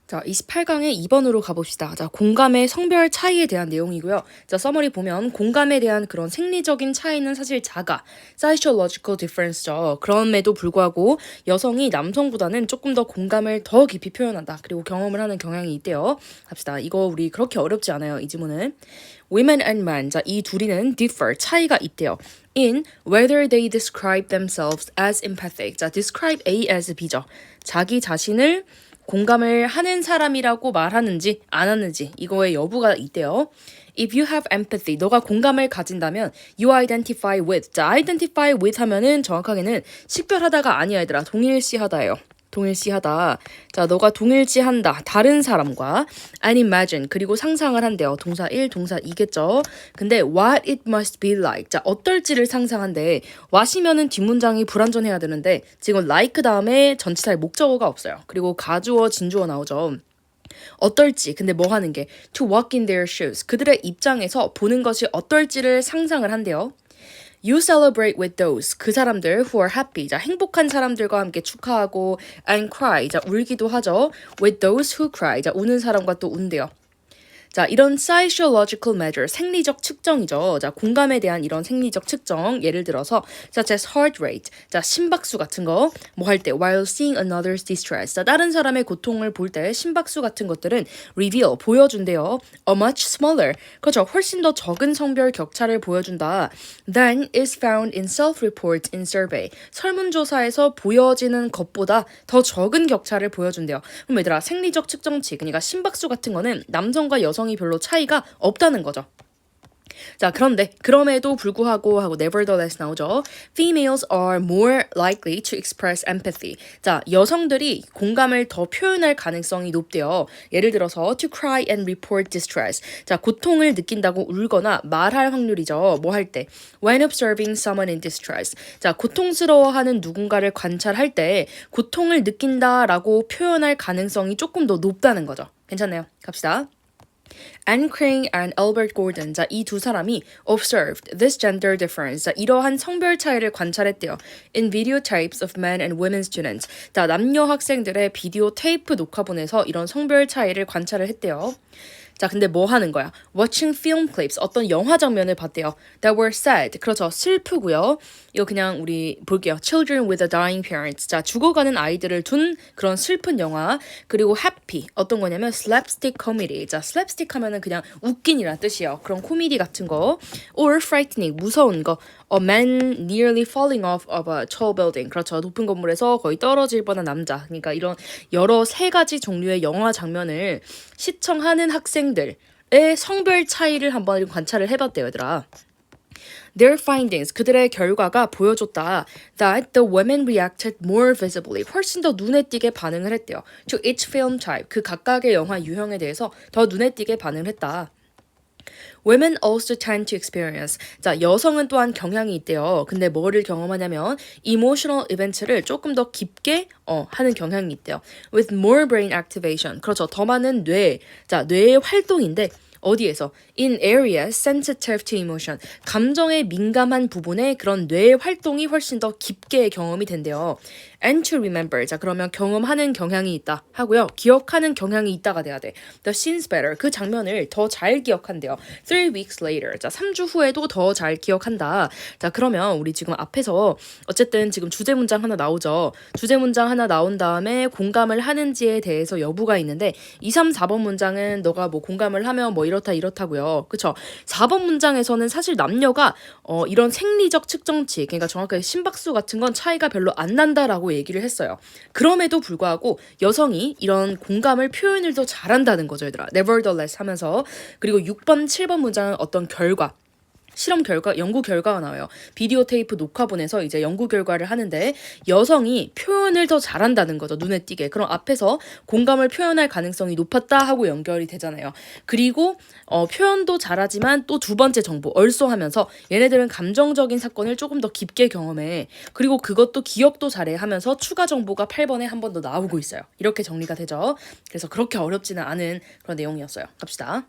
자, 28강의 2번으로 가봅시다. 자, 공감의 성별 차이에 대한 내용이고요. 자, 서머리 보면 공감에 대한 그런 생리적인 차이는 사실 작아. Psychological difference죠. 그럼에도 불구하고 여성이 남성보다는 조금 더 공감을 더 깊이 표현한다. 그리고 경험을 하는 경향이 있대요. 갑시다. 이거 우리 그렇게 어렵지 않아요. 이 지문은. Women and men. 자, 이 둘이는 differ. 차이가 있대요. In whether they describe themselves as empathic. 자, describe A as B죠. 자기 자신을 공감을 하는 사람이라고 말하는지 안 하는지 이거의 여부가 있대요. If you have empathy, 너가 공감을 가진다면 you identify with. 자, identify with 하면은 정확하게는 식별하다가 아니야 얘들아. 동일시하다예요. 동일시하다. 자, 너가 동일시한다. 다른 사람과 and imagine 그리고 상상을 한대요. 동사 1, 동사 2겠죠. 근데 what it must be like. 자, 어떨지를 상상한대. what이면은 뒷문장이 불완전해야 되는데 지금 like 다음에 전치사의 목적어가 없어요. 그리고 가주어, 진주어 나오죠. 어떨지 근데 뭐 하는 게 to walk in their shoes. 그들의 입장에서 보는 것이 어떨지를 상상을 한대요. You celebrate with those. 그 사람들 who are happy. 자, 행복한 사람들과 함께 축하하고 and cry. 자, 울기도 하죠. With those who cry. 자, 우는 사람과 또 운대요. 자, 이런 psychological measure, 생리적 측정이죠. 자, 공감에 대한 이런 생리적 측정, 예를 들어서 such as heart rate, 자, 심박수 같은 거, 뭐 할 때 while seeing another's distress, 자, 다른 사람의 고통을 볼 때 심박수 같은 것들은 reveal, 보여준대요. A much smaller, 그렇죠. 훨씬 더 적은 성별 격차를 보여준다. Than is found in self-reports in survey. 설문조사에서 보여지는 것보다 더 적은 격차를 보여준대요. 그럼 얘들아, 생리적 측정치, 그러니까 심박수 같은 거는 남성과 여성이 별로 차이가 없다는 거죠. 자, 그런데 그럼에도 불구하고 하고 nevertheless 나오죠. Females are more likely to express empathy. 자, 여성들이 공감을 더 표현할 가능성이 높대요. 예를 들어서 to cry and report distress. 자, 고통을 느낀다고 울거나 말할 확률이죠. 뭐 할 때? When observing someone in distress. 자, 고통스러워하는 누군가를 관찰할 때 고통을 느낀다라고 표현할 가능성이 조금 더 높다는 거죠. 괜찮네요. 갑시다. Anne Crane and Albert Gordon, 자, 이 두 사람이 observed this gender difference, 자, 이러한 성별 차이를 관찰했대요. In videotapes of men and women students, 자, 남녀 학생들의 비디오 테이프 녹화본에서 이런 성별 차이를 관찰을 했대요. 자, 근데 뭐 하는 거야? Watching film clips, 어떤 영화 장면을 봤대요. That were sad, 그렇죠. 슬프고요. 이거 그냥 우리 볼게요. Children with a dying parents. 자, 죽어가는 아이들을 둔 그런 슬픈 영화. 그리고 happy, 어떤 거냐면 slapstick comedy. 자, slapstick 하면은 그냥 웃긴이란 뜻이에요. 그런 코미디 같은 거. Or frightening, 무서운 거. A man nearly falling off of a tall building. 그렇죠. 높은 건물에서 거의 떨어질 뻔한 남자. 그러니까 이런 여러 세 가지 종류의 영화 장면을 시청하는 학생들의 성별 차이를 한번 관찰을 해봤대요, 얘들아. Their findings, 그들의 결과가 보여줬다. That the women reacted more visibly, 훨씬 더 눈에 띄게 반응을 했대요. To each film type, 그 각각의 영화 유형에 대해서 더 눈에 띄게 반응을 했다. Women also tend to experience. 자, 여성은 또한 경향이 있대요. 근데 뭐를 경험하냐면 emotional event를 조금 더 깊게 하는 경향이 있대요. With more brain activation. 그렇죠. 더 많은 뇌. 자, 뇌의 활동인데 어디에서? In areas sensitive to emotion. 감정에 민감한 부분에 그런 뇌의 활동이 훨씬 더 깊게 경험이 된대요. And to remember. 자, 그러면 경험하는 경향이 있다 하고요. 기억하는 경향이 있다가 돼야 돼. The scenes better. 그 장면을 더 잘 기억한대요. 3 weeks later. 자, 3주 후에도 더 잘 기억한다. 자, 그러면 우리 지금 앞에서 어쨌든 지금 주제 문장 하나 나오죠. 주제 문장 하나 나온 다음에 공감을 하는지에 대해서 여부가 있는데 2, 3, 4번 문장은 너가 뭐 공감을 하면 뭐 이렇다 이렇다고요. 그쵸? 4번 문장에서는 사실 남녀가 이런 생리적 측정치, 그러니까 정확하게 심박수 같은 건 차이가 별로 안 난다라고 얘기를 했어요. 그럼에도 불구하고 여성이 이런 공감을 표현을 더 잘한다는 거죠, 얘들아. Nevertheless 하면서. 그리고 6번, 7번 문장은 어떤 결과, 실험 결과, 연구 결과가 나와요. 비디오 테이프 녹화본에서 이제 연구 결과를 하는데 여성이 표현을 더 잘한다는 거죠. 눈에 띄게. 그럼 앞에서 공감을 표현할 가능성이 높았다 하고 연결이 되잖아요. 그리고 표현도 잘하지만 또 두 번째 정보, 얼쏘하면서 얘네들은 감정적인 사건을 조금 더 깊게 경험해. 그리고 그것도 기억도 잘해 하면서 추가 정보가 8번에 한 번 더 나오고 있어요. 이렇게 정리가 되죠. 그래서 그렇게 어렵지는 않은 그런 내용이었어요. 갑시다.